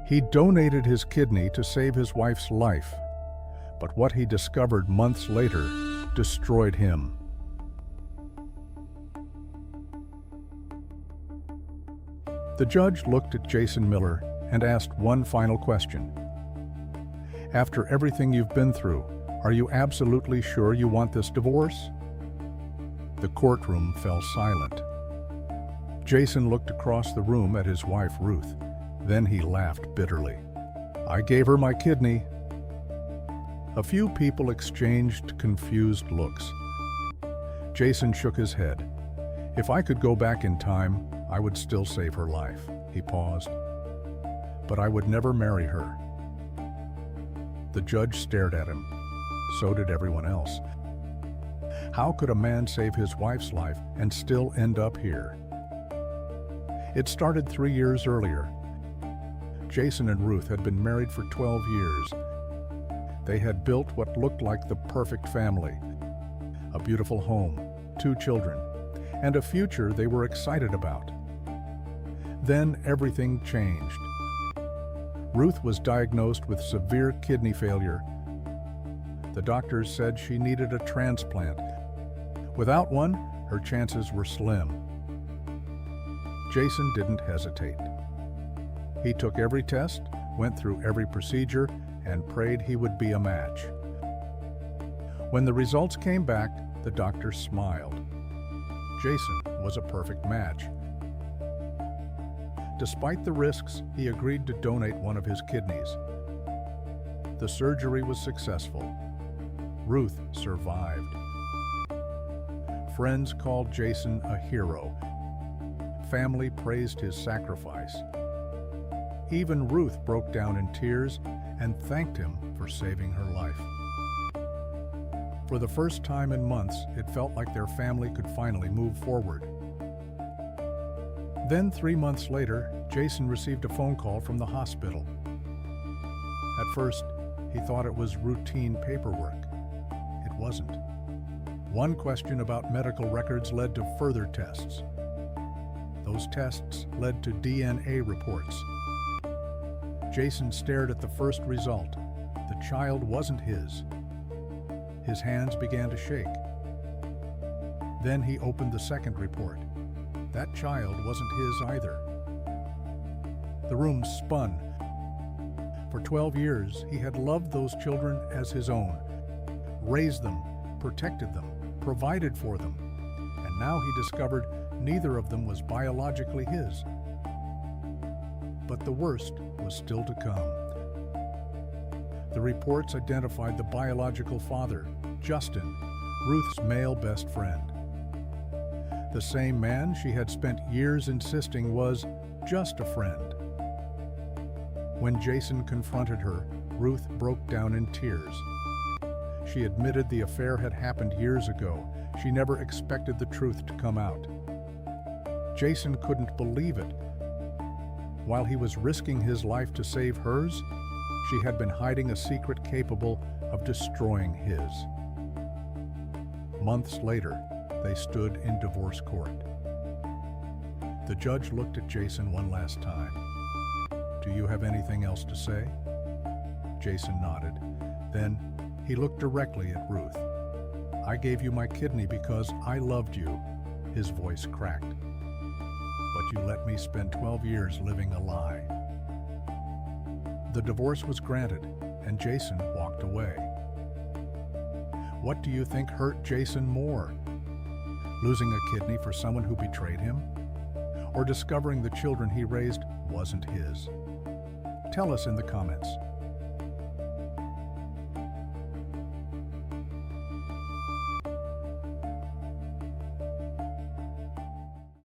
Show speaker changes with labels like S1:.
S1: He donated his kidney to save his wife's life, but what he discovered months later destroyed him. The judge looked at Jason Miller and asked one final question. After everything you've been through, are you absolutely sure you want this divorce? The courtroom fell silent. Jason looked across the room at his wife, Ruth. Then he laughed bitterly. I gave her my kidney. A few people exchanged confused looks. Jason shook his head. If I could go back in time, I would still save her life. He paused. But I would never marry her. The judge stared at him. So did everyone else. How could a man save his wife's life and still end up here? It started 3 years earlier. Jason and Ruth had been married for 12 years. They had built what looked like the perfect family. A beautiful home, 2 children, and a future they were excited about. Then everything changed. Ruth was diagnosed with severe kidney failure. The doctors said she needed a transplant. Without one, her chances were slim. Jason didn't hesitate. He took every test, went through every procedure, and prayed he would be a match. When the results came back, the doctor smiled. Jason was a perfect match. Despite the risks, he agreed to donate one of his kidneys. The surgery was successful. Ruth survived. Friends called Jason a hero. Family praised his sacrifice. Even Ruth broke down in tears and thanked him for saving her life. For the first time in months, it felt like their family could finally move forward. Then 3 months later, Jason received a phone call from the hospital. At first, he thought it was routine paperwork. It wasn't. One question about medical records led to further tests. Those tests led to DNA reports. Jason stared at the first result. The child wasn't his. His hands began to shake. Then he opened the second report. That child wasn't his either. The room spun. For 12 years, he had loved those children as his own, raised them, protected them, provided for them, and now he discovered neither of them was biologically his. But the worst was still to come. The reports identified the biological father, Justin, Ruth's male best friend. The same man she had spent years insisting was just a friend. When Jason confronted her, Ruth broke down in tears. She admitted the affair had happened years ago. She never expected the truth to come out. Jason couldn't believe it. While he was risking his life to save hers, she had been hiding a secret capable of destroying his. Months later, they stood in divorce court. The judge looked at Jason one last time. Do you have anything else to say? Jason nodded. Then he looked directly at Ruth. I gave you my kidney because I loved you. His voice cracked. But you let me spend 12 years living a lie. The divorce was granted, and Jason walked away. What do you think hurt Jason more? Losing a kidney for someone who betrayed him? Or discovering the children he raised wasn't his? Tell us in the comments.